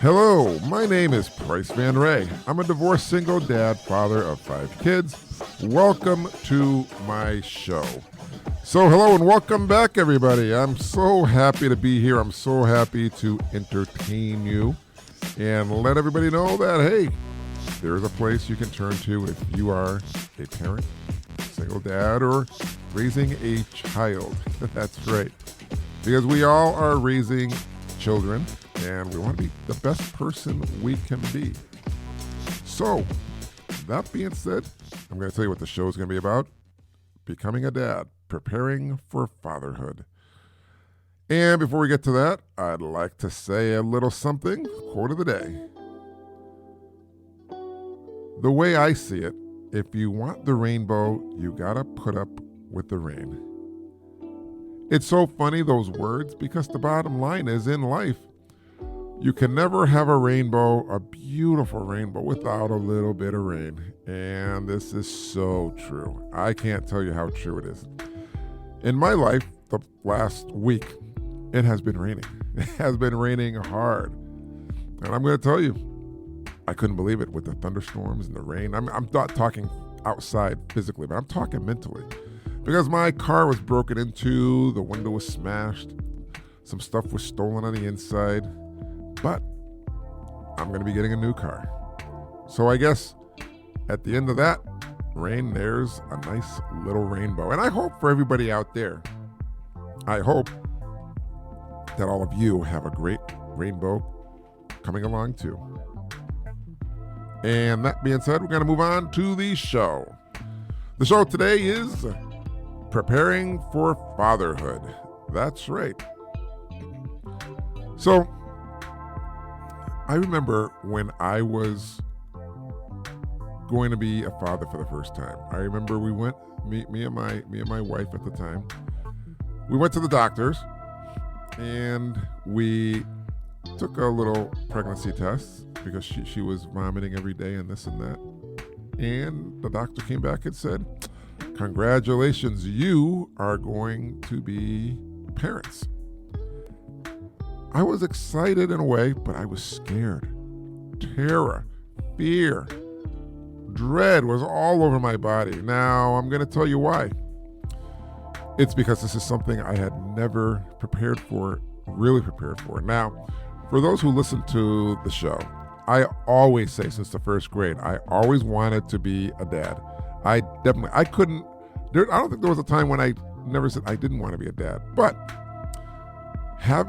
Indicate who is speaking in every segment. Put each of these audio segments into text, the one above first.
Speaker 1: Hello, my name is Price Van Ray. I'm a divorced single dad, father of 5 kids. Welcome to my show. So hello and welcome back, everybody. I'm so happy to be here. I'm so happy to entertain you and let everybody know that, hey, there's a place you can turn to if you are a parent, single dad, or raising a child. That's right. Because we all are raising children, and we want to be the best person we can be. So, that being said, I'm going to tell you what the show is going to be about. Becoming a dad, preparing for fatherhood. And before we get to that, I'd like to say a little something, quote of the day. The way I see it, if you want the rainbow, you gotta put up with the rain. It's so funny, those words, because the bottom line is in life, you can never have a rainbow, a beautiful rainbow, without a little bit of rain. And this is so true. I can't tell you how true it is. In my life, the last week, it has been raining. It has been raining hard. And I'm going to tell you, I couldn't believe it with the thunderstorms and the rain. I'm not talking outside physically, but I'm talking mentally. Because my car was broken into, the window was smashed, some stuff was stolen on the inside, but I'm going to be getting a new car. So I guess at the end of that rain, there's a nice little rainbow. And I hope for everybody out there, I hope that all of you have a great rainbow coming along too. And that being said, we're going to move on to the show. The show today is preparing for fatherhood. That's right. So, I remember when I was going to be a father for the first time. I remember we went, me and my wife at the time, we went to the doctors and we took a little pregnancy test because she was vomiting every day and this and that. And the doctor came back and said, congratulations, you are going to be parents. I was excited in a way, but I was scared. Terror, fear, dread was all over my body. Now, I'm going to tell you why. It's because this is something I had never prepared for, really prepared for. Now, for those who listen to the show, I always say since the first grade, I always wanted to be a dad. I couldn't, I don't think there was a time when I never said I didn't want to be a dad. But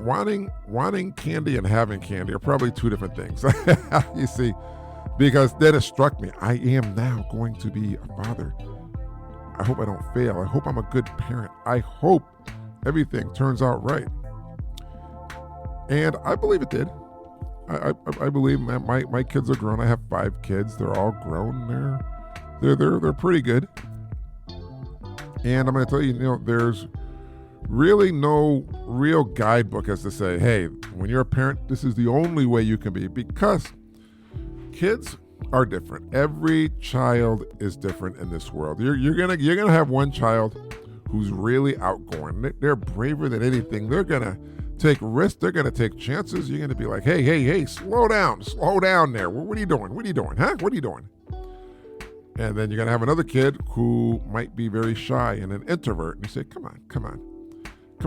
Speaker 1: wanting candy and having candy are probably two different things. You see, because then it struck me, I am now going to be a father. I hope I don't fail. I hope I'm a good parent. I hope everything turns out right. And I believe it did. I believe my kids are grown. I have 5 kids. They're all grown. They're pretty good. And I'm going to tell you, there's really no real guidebook as to say, hey, when you're a parent, this is the only way you can be, because kids are different. Every child is different in this world. You're gonna have one child who's really outgoing. They're braver than anything. They're gonna take risks. They're gonna take chances. You're gonna be like, hey, slow down there. What are you doing? Huh? What are you doing? And then you're gonna have another kid who might be very shy and an introvert. And you say, come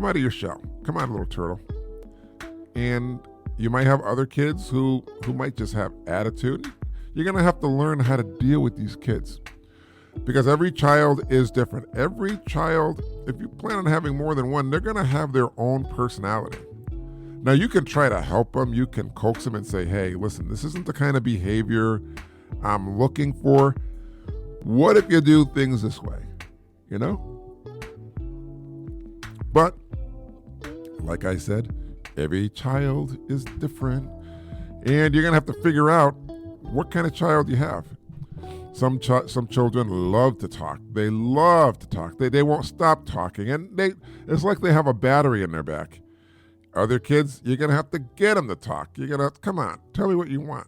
Speaker 1: out of your shell. Come on, little turtle. And you might have other kids who might just have attitude. You're going to have to learn how to deal with these kids, because every child is different. Every child, if you plan on having more than one, they're going to have their own personality. Now, you can try to help them. You can coax them and say, hey, listen, this isn't the kind of behavior I'm looking for. What if you do things this way? But like I said, every child is different, and you're going to have to figure out what kind of child you have. Some children love to talk. They love to talk. They won't stop talking, and it's like they have a battery in their back. Other kids, you're going to have to get them to talk. You're going to, come on, tell me what you want.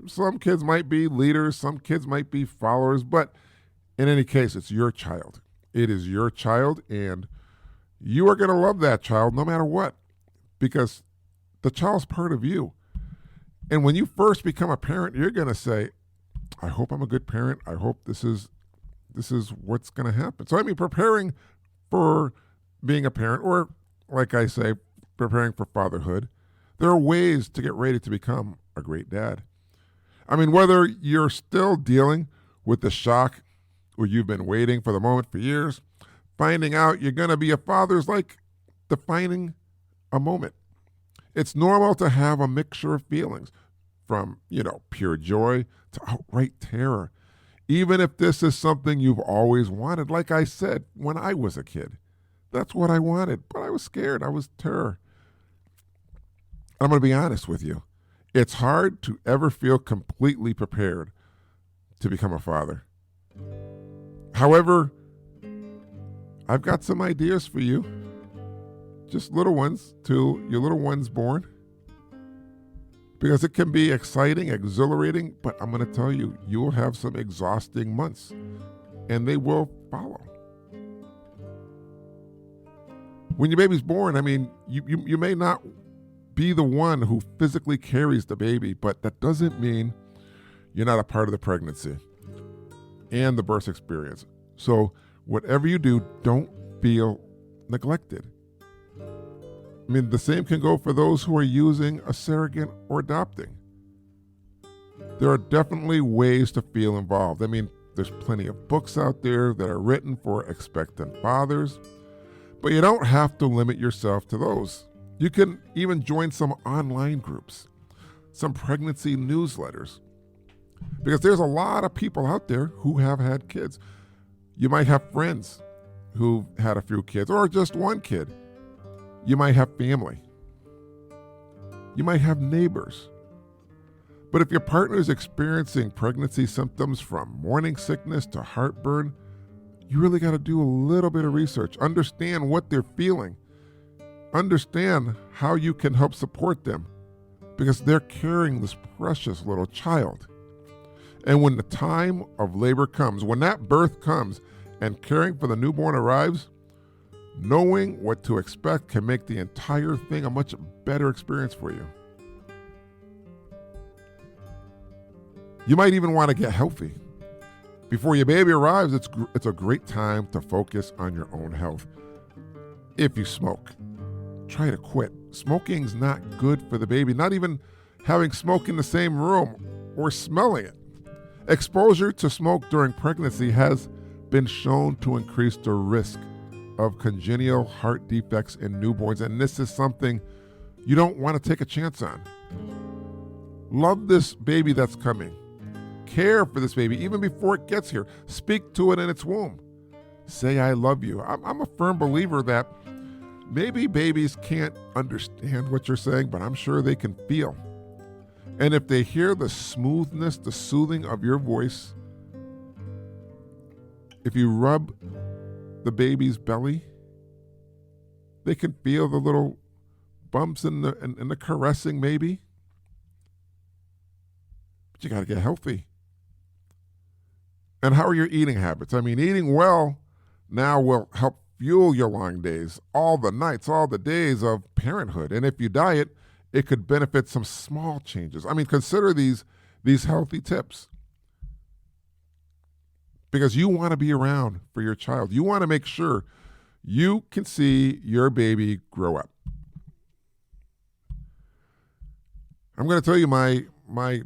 Speaker 1: Some kids might be leaders. Some kids might be followers, but in any case, it's your child. It is your child, and you are going to love that child no matter what, because the child's part of you. And when you first become a parent, you're going to say, I hope I'm a good parent. I hope this is what's going to happen. So I mean, preparing for being a parent, or like I say, preparing for fatherhood, there are ways to get ready to become a great dad. I mean, whether you're still dealing with the shock or you've been waiting for the moment for years, finding out you're going to be a father is like defining a moment. It's normal to have a mixture of feelings, from, pure joy to outright terror. Even if this is something you've always wanted, like I said, when I was a kid, that's what I wanted, but I was scared. I was terror. I'm going to be honest with you. It's hard to ever feel completely prepared to become a father. However, I've got some ideas for you. Just little ones, till your little one's born. Because it can be exciting, exhilarating, but I'm going to tell you, you'll have some exhausting months, and they will follow. When your baby's born, I mean, you may not be the one who physically carries the baby, but that doesn't mean you're not a part of the pregnancy and the birth experience. So whatever you do, don't feel neglected. I mean, the same can go for those who are using a surrogate or adopting. There are definitely ways to feel involved. I mean, there's plenty of books out there that are written for expectant fathers, but you don't have to limit yourself to those. You can even join some online groups, some pregnancy newsletters, because there's a lot of people out there who have had kids. You might have friends who've had a few kids, or just one kid. You might have family. You might have neighbors. But if your partner is experiencing pregnancy symptoms from morning sickness to heartburn, you really got to do a little bit of research. Understand what they're feeling. Understand how you can help support them, because they're carrying this precious little child. And when the time of labor comes, when that birth comes and caring for the newborn arrives, knowing what to expect can make the entire thing a much better experience for you. You might even want to get healthy. Before your baby arrives, it's a great time to focus on your own health. If you smoke, try to quit. Smoking's not good for the baby, not even having smoke in the same room or smelling it. Exposure to smoke during pregnancy has been shown to increase the risk of congenital heart defects in newborns, and this is something you don't want to take a chance on. Love this baby that's coming. Care for this baby even before it gets here. Speak to it in its womb. Say, I love you. I'm a firm believer that maybe babies can't understand what you're saying, but I'm sure they can feel. And if they hear the smoothness, the soothing of your voice, if you rub the baby's belly, they can feel the little bumps and the caressing maybe. But you got to get healthy. And how are your eating habits? I mean, eating well now will help fuel your long days, all the nights, all the days of parenthood. And if you diet, it could benefit some small changes. I mean, consider these healthy tips, because you want to be around for your child. You want to make sure you can see your baby grow up. I'm going to tell you, my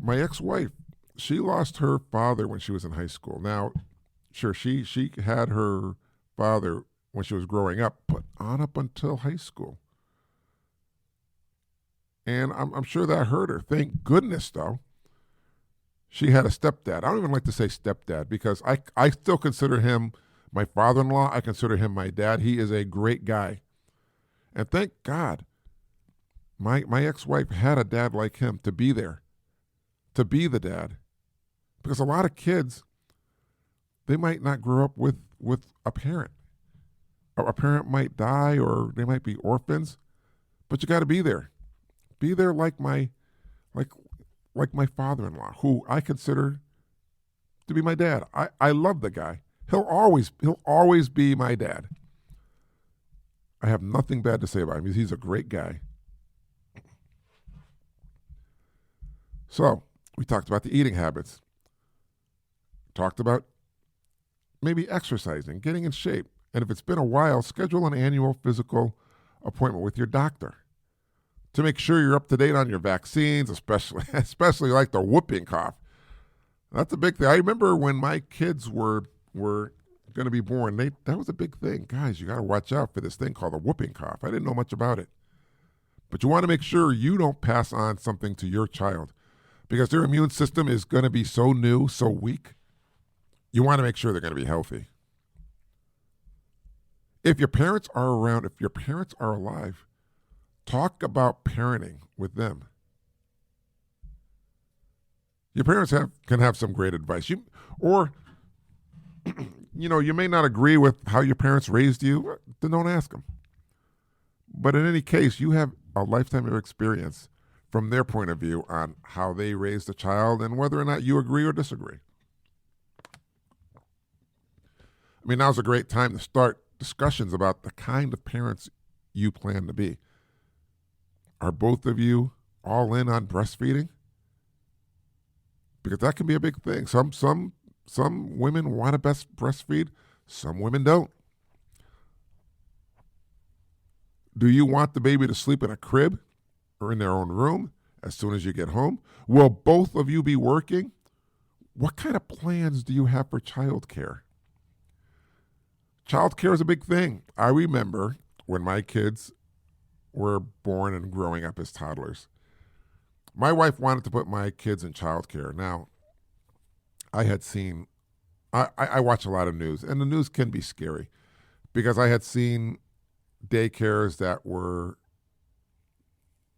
Speaker 1: ex-wife, she lost her father when she was in high school. Now, sure, she had her father when she was growing up, but on up until high school. And I'm sure that hurt her. Thank goodness, though, she had a stepdad. I don't even like to say stepdad, because I still consider him my father-in-law. I consider him my dad. He is a great guy. And thank God my ex-wife had a dad like him to be there, to be the dad. Because a lot of kids, they might not grow up with a parent. A parent might die, or they might be orphans, but you got to be there. Be there like my father-in-law, who I consider to be my dad. I love the guy. He'll always be my dad. I have nothing bad to say about him. He's a great guy. So we talked about the eating habits, talked about maybe exercising, getting in shape. And if it's been a while, schedule an annual physical appointment with your doctor to make sure you're up to date on your vaccines, especially like the whooping cough. That's a big thing. I remember when my kids were going to be born, that was a big thing. Guys, you got to watch out for this thing called the whooping cough. I didn't know much about it. But you want to make sure you don't pass on something to your child because their immune system is going to be so new, so weak. You want to make sure they're going to be healthy. If your parents are around, if your parents are alive, talk about parenting with them. Your parents can have some great advice. You may not agree with how your parents raised you, then don't ask them. But in any case, you have a lifetime of experience from their point of view on how they raised a child and whether or not you agree or disagree. I mean, now's a great time to start discussions about the kind of parents you plan to be. Are both of you all in on breastfeeding? Because that can be a big thing. Some women want to breastfeed, some women don't. Do you want the baby to sleep in a crib or in their own room as soon as you get home? Will both of you be working? What kind of plans do you have for childcare? Childcare is a big thing. I remember when my kids were born and growing up as toddlers. My wife wanted to put my kids in childcare. Now, I watch a lot of news, and the news can be scary because I had seen daycares that were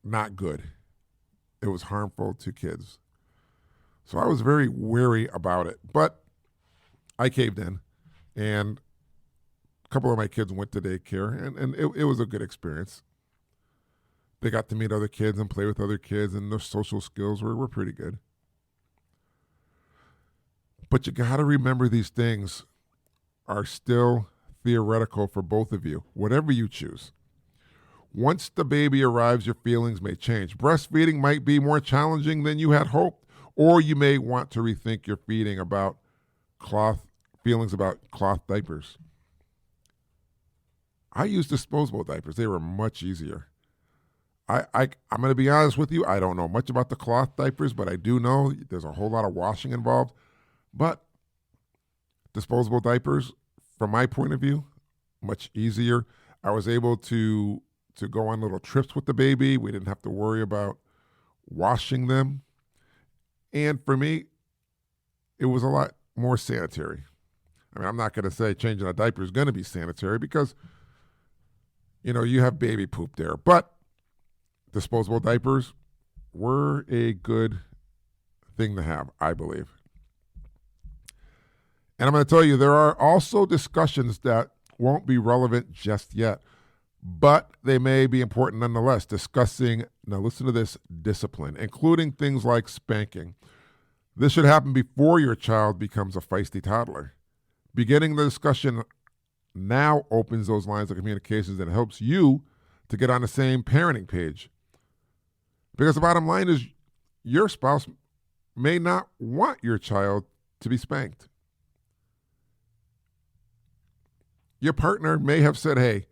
Speaker 1: not good. It was harmful to kids. So I was very wary about it, but I caved in, and a couple of my kids went to daycare, and it was a good experience. They got to meet other kids and play with other kids, and their social skills were pretty good. But you got to remember these things are still theoretical for both of you, whatever you choose. Once the baby arrives, your feelings may change. Breastfeeding might be more challenging than you had hoped, or you may want to rethink your feelings about cloth diapers. I used disposable diapers. They were much easier. I'm going to be honest with you. I don't know much about the cloth diapers, but I do know there's a whole lot of washing involved. But disposable diapers, from my point of view, much easier. I was able to go on little trips with the baby. We didn't have to worry about washing them. And for me, it was a lot more sanitary. I mean, I'm not going to say changing a diaper is going to be sanitary because, you have baby poop there. But disposable diapers were a good thing to have, I believe. And I'm going to tell you, there are also discussions that won't be relevant just yet, but they may be important nonetheless. Discussing, now listen to this, discipline, including things like spanking. This should happen before your child becomes a feisty toddler. Beginning the discussion now opens those lines of communications and helps you to get on the same parenting page. Because the bottom line is your spouse may not want your child to be spanked. Your partner may have said, hey,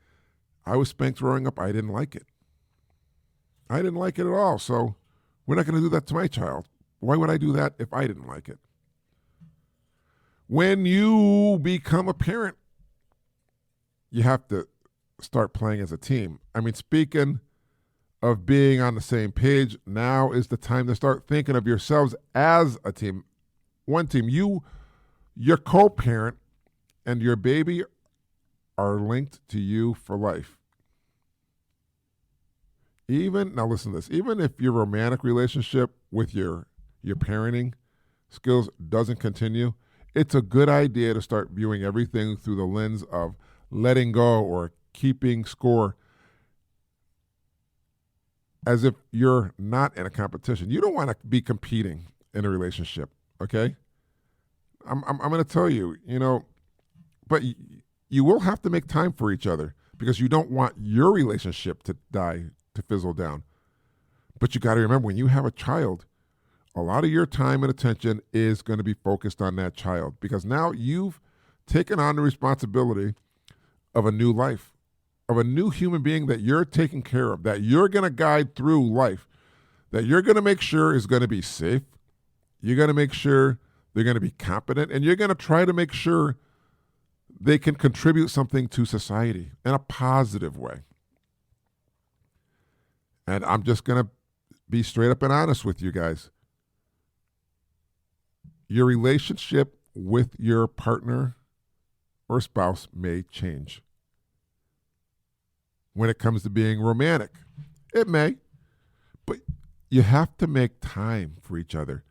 Speaker 1: I was spanked growing up. I didn't like it. I didn't like it at all. So we're not going to do that to my child. Why would I do that if I didn't like it? When you become a parent, you have to start playing as a team. I mean, speaking of being on the same page, now is the time to start thinking of yourselves as a team. One team. Your co-parent and your baby are linked to you for life. Now listen to this, even if your romantic relationship with your parenting skills doesn't continue, it's a good idea to start viewing everything through the lens of letting go or keeping score, as if you're not in a competition. You don't want to be competing in a relationship, okay? I'm going to tell you, but you will have to make time for each other because you don't want your relationship to die, to fizzle down. But you got to remember, when you have a child, a lot of your time and attention is going to be focused on that child because now you've taken on the responsibility of a new life, of a new human being that you're taking care of, that you're going to guide through life, that you're going to make sure is going to be safe. You're going to make sure they're going to be competent, and you're going to try to make sure they can contribute something to society in a positive way. And I'm just going to be straight up and honest with you guys. Your relationship with your partner or spouse may change. When it comes to being romantic, it may, but you have to make time for each other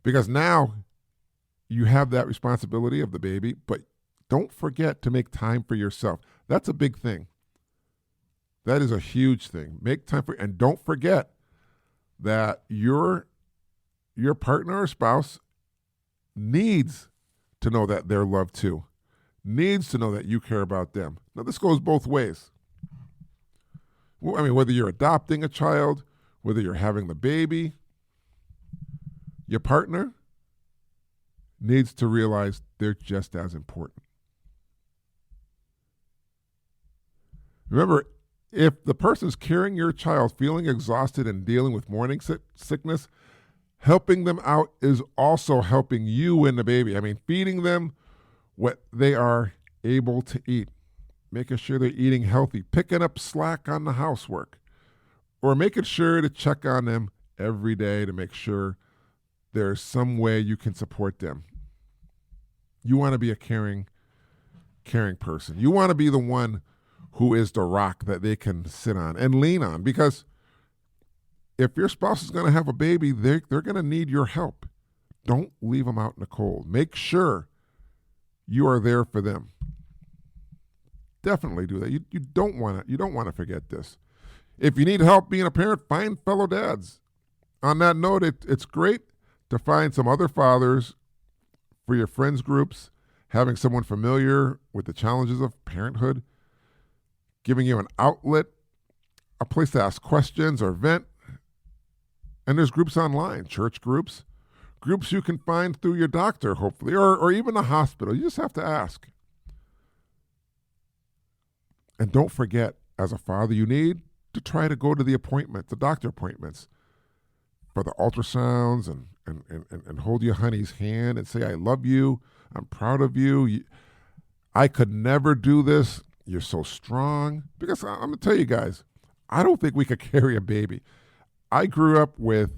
Speaker 1: because now you have that responsibility of the baby, but don't forget to make time for yourself. That's a big thing. That is a huge thing. Make time for, and don't forget that your partner or spouse needs to know that they're loved too, needs to know that you care about them. Now, this goes both ways. Well, I mean, whether you're adopting a child, whether you're having the baby, your partner needs to realize they're just as important. Remember, if the person's carrying your child, feeling exhausted and dealing with morning sickness, helping them out is also helping you and the baby. I mean, feeding them what they are able to eat, making sure they're eating healthy, picking up slack on the housework, or making sure to check on them every day to make sure there's some way you can support them. You want to be a caring person. You want to be the one who is the rock that they can sit on and lean on, because if your spouse is going to have a baby, they're going to need your help. Don't leave them out in the cold. Make sure you are there for them. Definitely do that. You don't want to forget this. If you need help being a parent, find fellow dads. On that note, it's great to find some other fathers for your friends groups, having someone familiar with the challenges of parenthood, giving you an outlet, a place to ask questions or vent. And there's groups online, church groups you can find through your doctor, hopefully, or even a hospital. You just have to ask. And don't forget, as a father, you need to try to go to the appointments, the doctor appointments, for the ultrasounds and hold your honey's hand and say, I love you, I'm proud of you. I could never do this. You're so strong. Because I'm going to tell you guys, I don't think we could carry a baby. I grew up with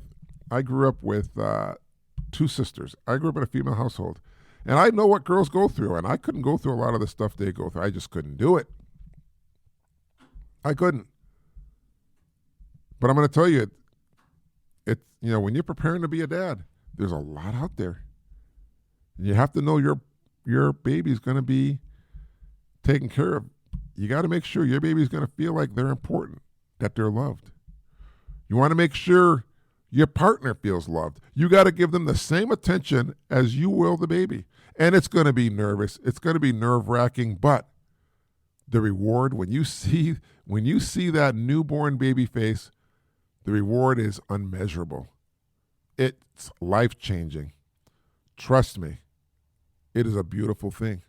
Speaker 1: two sisters. I grew up in a female household. And I know what girls go through, and I couldn't go through a lot of the stuff they go through. I just couldn't do it. I couldn't. But I'm going to tell you, it's when you're preparing to be a dad, there's a lot out there. And you have to know your baby's going to be taken care of. You got to make sure your baby's going to feel like they're important, that they're loved. You want to make sure your partner feels loved. You got to give them the same attention as you will the baby. And it's going to be nervous. It's going to be nerve-wracking, but the reward, when you see that newborn baby face, the reward is unmeasurable. It's life-changing. Trust me, it is a beautiful thing,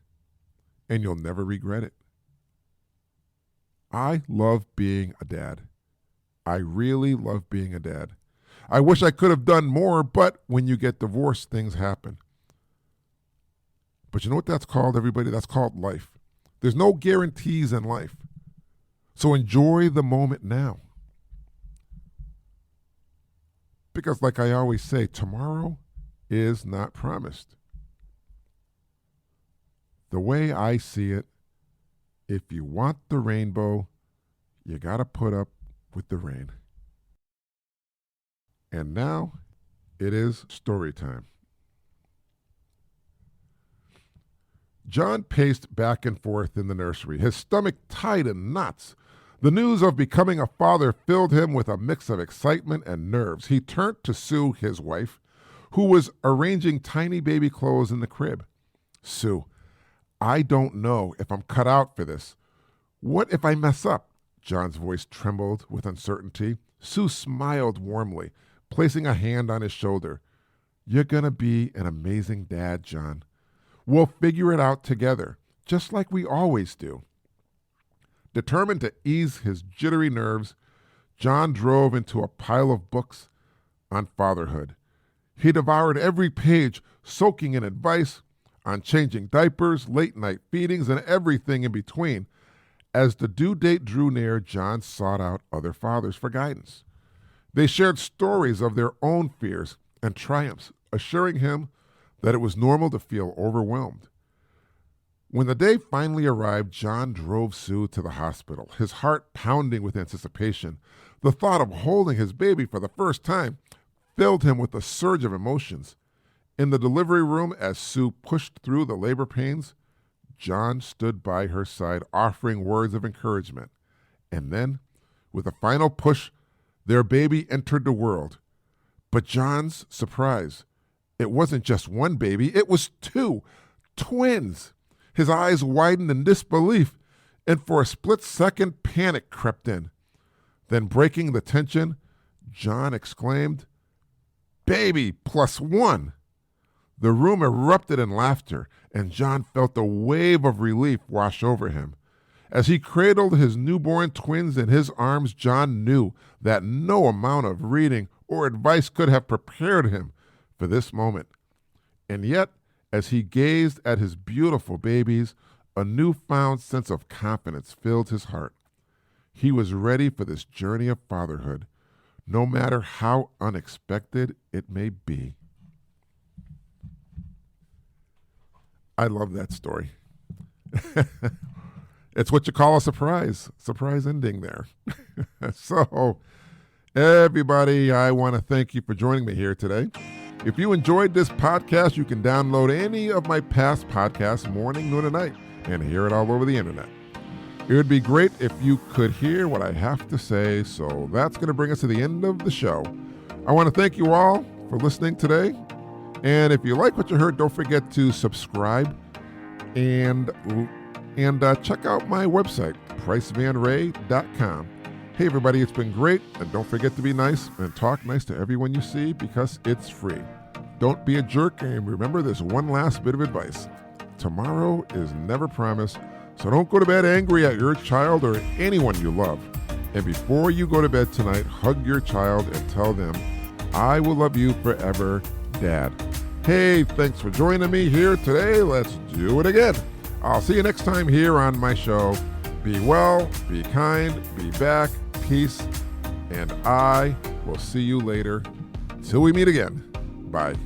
Speaker 1: and you'll never regret it. I love being a dad. I really love being a dad. I wish I could have done more, but when you get divorced, things happen. But you know what that's called, everybody? That's called life. There's no guarantees in life. So enjoy the moment now. Because like I always say, tomorrow is not promised. The way I see it, if you want the rainbow, you got to put up with the rain. And now it is story time. John paced back and forth in the nursery, his stomach tight in knots. The news of becoming a father filled him with a mix of excitement and nerves. He turned to Sue, his wife, who was arranging tiny baby clothes in the crib. Sue, I don't know if I'm cut out for this. What if I mess up? John's voice trembled with uncertainty. Sue smiled warmly. placing a hand on his shoulder. "You're going to be an amazing dad, John. We'll figure it out together, just like we always do." Determined to ease his jittery nerves, John drove into a pile of books on fatherhood. He devoured every page, soaking in advice on changing diapers, late-night feedings, and everything in between. As the due date drew near, John sought out other fathers for guidance. They shared stories of their own fears and triumphs, assuring him that it was normal to feel overwhelmed. When the day finally arrived, John drove Sue to the hospital, his heart pounding with anticipation. The thought of holding his baby for the first time filled him with a surge of emotions. In the delivery room, as Sue pushed through the labor pains, John stood by her side, offering words of encouragement. And then, with a final push, their baby entered the world. But John's surprise, it wasn't just one baby, it was two, twins. His eyes widened in disbelief, and for a split second, panic crept in. Then, breaking the tension, John exclaimed, "Baby plus one!" The room erupted in laughter, and John felt a wave of relief wash over him. As he cradled his newborn twins in his arms, John knew that no amount of reading or advice could have prepared him for this moment. And yet, as he gazed at his beautiful babies, a newfound sense of confidence filled his heart. He was ready for this journey of fatherhood, no matter how unexpected it may be. I love that story. It's what you call a surprise ending there. So, everybody, I want to thank you for joining me here today. If you enjoyed this podcast, you can download any of my past podcasts morning, noon, and night and hear it all over the internet. It would be great if you could hear what I have to say, so that's going to bring us to the end of the show. I want to thank you all for listening today. And if you like what you heard, don't forget to subscribe and check out my website, pricevanray.com. Hey, everybody, it's been great. And don't forget to be nice and talk nice to everyone you see because it's free. Don't be a jerk, and remember this one last bit of advice. Tomorrow is never promised, so don't go to bed angry at your child or anyone you love. And before you go to bed tonight, hug your child and tell them, "I will love you forever, Dad." Hey, thanks for joining me here today. Let's do it again. I'll see you next time here on my show. Be well, be kind, be back, peace, and I will see you later. Till we meet again. Bye.